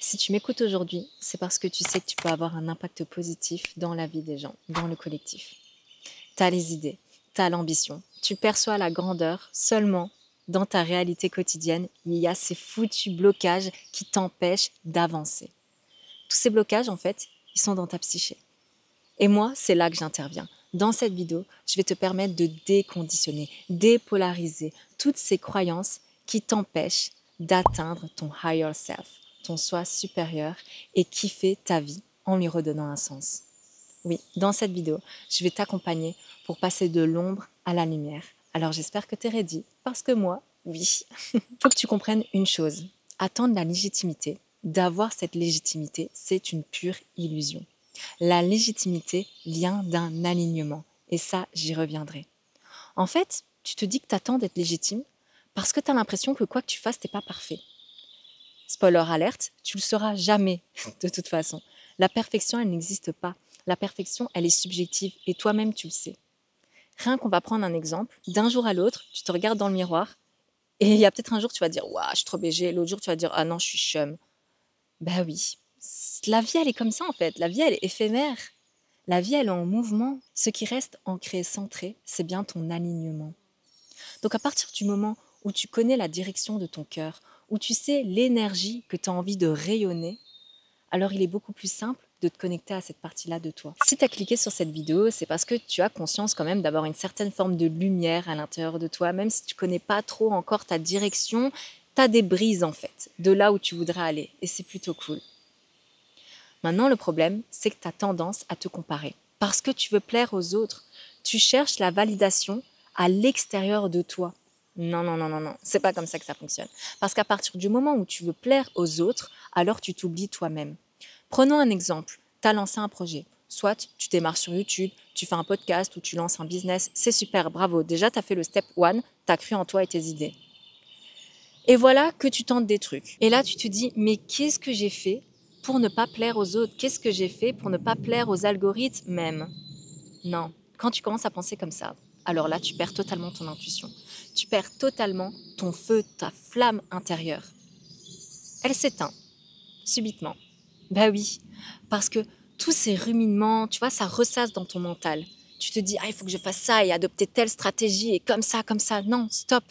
Si tu m'écoutes aujourd'hui, c'est parce que tu sais que tu peux avoir un impact positif dans la vie des gens, dans le collectif. Tu as les idées, tu as l'ambition, tu perçois la grandeur seulement dans ta réalité quotidienne. Il y a ces foutus blocages qui t'empêchent d'avancer. Tous ces blocages, en fait, ils sont dans ta psyché. Et moi, c'est là que j'interviens. Dans cette vidéo, je vais te permettre de déconditionner, dépolariser toutes ces croyances qui t'empêchent d'atteindre ton higher self, ton soi supérieur et kiffer ta vie en lui redonnant un sens. Oui, dans cette vidéo, je vais t'accompagner pour passer de l'ombre à la lumière. Alors j'espère que tu es ready, parce que moi, oui. Il faut que tu comprennes une chose. Attendre la légitimité, d'avoir cette légitimité, c'est une pure illusion. La légitimité vient d'un alignement. Et ça, j'y reviendrai. En fait, tu te dis que tu attends d'être légitime parce que tu as l'impression que quoi que tu fasses, t'es pas parfait. Spoiler alerte, tu le seras jamais, de toute façon. La perfection, elle n'existe pas. La perfection, elle est subjective et toi-même, tu le sais. Rien qu'on va prendre un exemple, d'un jour à l'autre, tu te regardes dans le miroir et il y a peut-être un jour, tu vas dire « Waouh, je suis trop BG », l'autre jour, tu vas dire « Ah non, je suis chum ». Ben oui, la vie, elle est comme ça en fait. La vie, elle est éphémère. La vie, elle est en mouvement. Ce qui reste ancré, centré, c'est bien ton alignement. Donc à partir du moment où tu connais la direction de ton cœur, où tu sais l'énergie que tu as envie de rayonner, alors il est beaucoup plus simple de te connecter à cette partie-là de toi. Si tu as cliqué sur cette vidéo, c'est parce que tu as conscience quand même d'avoir une certaine forme de lumière à l'intérieur de toi, même si tu ne connais pas trop encore ta direction, tu as des brises en fait, de là où tu voudrais aller, et c'est plutôt cool. Maintenant, le problème, c'est que tu as tendance à te comparer. Parce que tu veux plaire aux autres, tu cherches la validation à l'extérieur de toi. Non, non, non, non, non, c'est pas comme ça que ça fonctionne. Parce qu'à partir du moment où tu veux plaire aux autres, alors tu t'oublies toi-même. Prenons un exemple, tu as lancé un projet. Soit tu démarres sur YouTube, tu fais un podcast ou tu lances un business, c'est super, bravo. Déjà, tu as fait le step 1, tu as cru en toi et tes idées. Et voilà que tu tentes des trucs. Et là, tu te dis, mais qu'est-ce que j'ai fait pour ne pas plaire aux autres? Qu'est-ce que j'ai fait pour ne pas plaire aux algorithmes même? Non, quand tu commences à penser comme ça, alors là, tu perds totalement ton intuition. Tu perds totalement ton feu, ta flamme intérieure. Elle s'éteint, subitement. Bah oui, parce que tous ces ruminements, tu vois, ça ressasse dans ton mental. Tu te dis, ah, il faut que je fasse ça et adopter telle stratégie et comme ça, comme ça. Non, stop,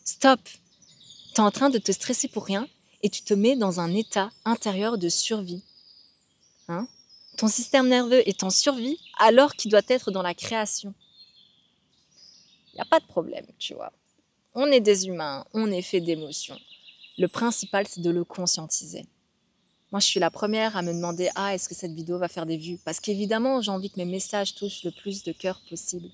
stop. Tu es en train de te stresser pour rien et tu te mets dans un état intérieur de survie. Hein? Ton système nerveux est en survie alors qu'il doit être dans la création. Il n'y a pas de problème, tu vois. On est des humains, on est fait d'émotions. Le principal, c'est de le conscientiser. Moi, je suis la première à me demander « Ah, est-ce que cette vidéo va faire des vues ?» Parce qu'évidemment, j'ai envie que mes messages touchent le plus de cœurs possible.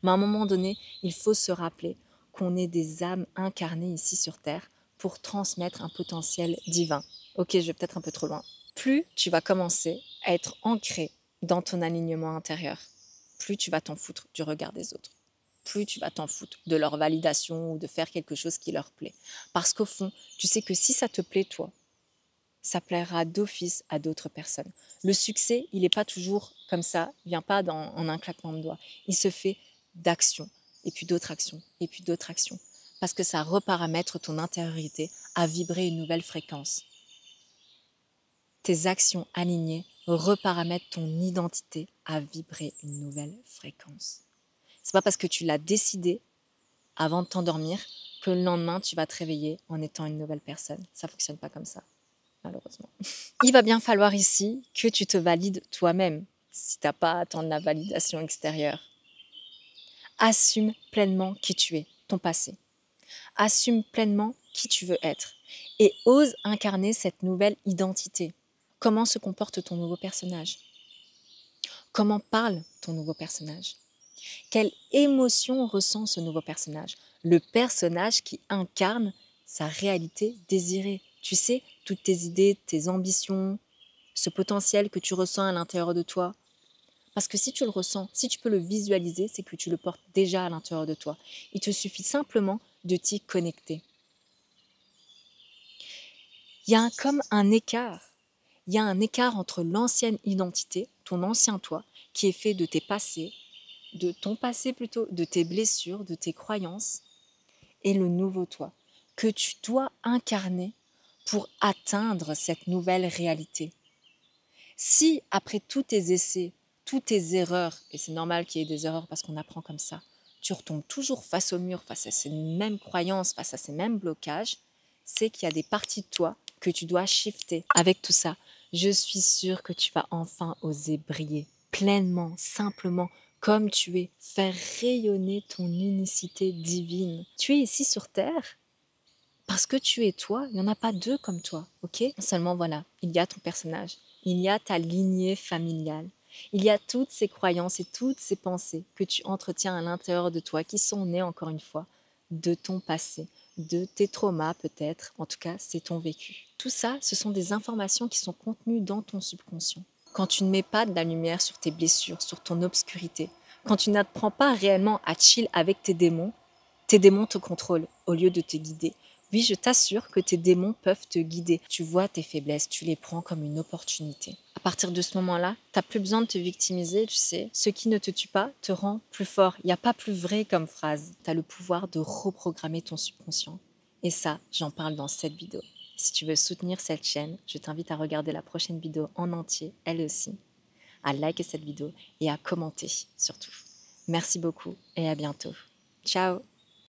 Mais à un moment donné, il faut se rappeler qu'on est des âmes incarnées ici sur Terre pour transmettre un potentiel divin. Ok, je vais peut-être un peu trop loin. Plus tu vas commencer à être ancré dans ton alignement intérieur, plus tu vas t'en foutre du regard des autres. Plus tu vas t'en foutre de leur validation ou de faire quelque chose qui leur plaît. Parce qu'au fond, tu sais que si ça te plaît, toi, ça plaira d'office à d'autres personnes. Le succès, il n'est pas toujours comme ça, il vient pas en un claquement de doigts. Il se fait d'actions, et puis d'autres actions, et puis d'autres actions. Parce que ça reparamètre ton intériorité à vibrer une nouvelle fréquence. Tes actions alignées reparamètrent ton identité à vibrer une nouvelle fréquence. C'est pas parce que tu l'as décidé avant de t'endormir que le lendemain, tu vas te réveiller en étant une nouvelle personne. Ça fonctionne pas comme ça, malheureusement. Il va bien falloir ici que tu te valides toi-même, si tu n'as pas à attendre la validation extérieure. Assume pleinement qui tu es, ton passé. Assume pleinement qui tu veux être et ose incarner cette nouvelle identité. Comment se comporte ton nouveau personnage? Comment parle ton nouveau personnage? Quelle émotion ressent ce nouveau personnage? Le personnage qui incarne sa réalité désirée. Tu sais, toutes tes idées, tes ambitions, ce potentiel que tu ressens à l'intérieur de toi. Parce que si tu le ressens, si tu peux le visualiser, c'est que tu le portes déjà à l'intérieur de toi. Il te suffit simplement de t'y connecter. Il y a comme un écart. Il y a un écart entre l'ancienne identité, ton ancien toi, qui est fait de tes passés, de ton passé plutôt, de tes blessures, de tes croyances, et le nouveau toi, que tu dois incarner pour atteindre cette nouvelle réalité. Si après tous tes essais, toutes tes erreurs, et c'est normal qu'il y ait des erreurs parce qu'on apprend comme ça, tu retombes toujours face au mur, face à ces mêmes croyances, face à ces mêmes blocages, c'est qu'il y a des parties de toi que tu dois shifter. Avec tout ça, je suis sûre que tu vas enfin oser briller pleinement, simplement, comme tu es, faire rayonner ton unicité divine. Tu es ici sur Terre parce que tu es toi, il n'y en a pas deux comme toi, ok? Seulement voilà, il y a ton personnage, il y a ta lignée familiale, il y a toutes ces croyances et toutes ces pensées que tu entretiens à l'intérieur de toi qui sont nées encore une fois de ton passé, de tes traumas peut-être, en tout cas c'est ton vécu. Tout ça, ce sont des informations qui sont contenues dans ton subconscient. Quand tu ne mets pas de la lumière sur tes blessures, sur ton obscurité, quand tu n'apprends pas réellement à chill avec tes démons te contrôlent au lieu de te guider. Oui, je t'assure que tes démons peuvent te guider. Tu vois tes faiblesses, tu les prends comme une opportunité. À partir de ce moment-là, tu n'as plus besoin de te victimiser, tu sais. Ce qui ne te tue pas te rend plus fort. Il n'y a pas plus vrai comme phrase. Tu as le pouvoir de reprogrammer ton subconscient. Et ça, j'en parle dans cette vidéo. Si tu veux soutenir cette chaîne, je t'invite à regarder la prochaine vidéo en entier, elle aussi, à liker cette vidéo et à commenter surtout. Merci beaucoup et à bientôt. Ciao!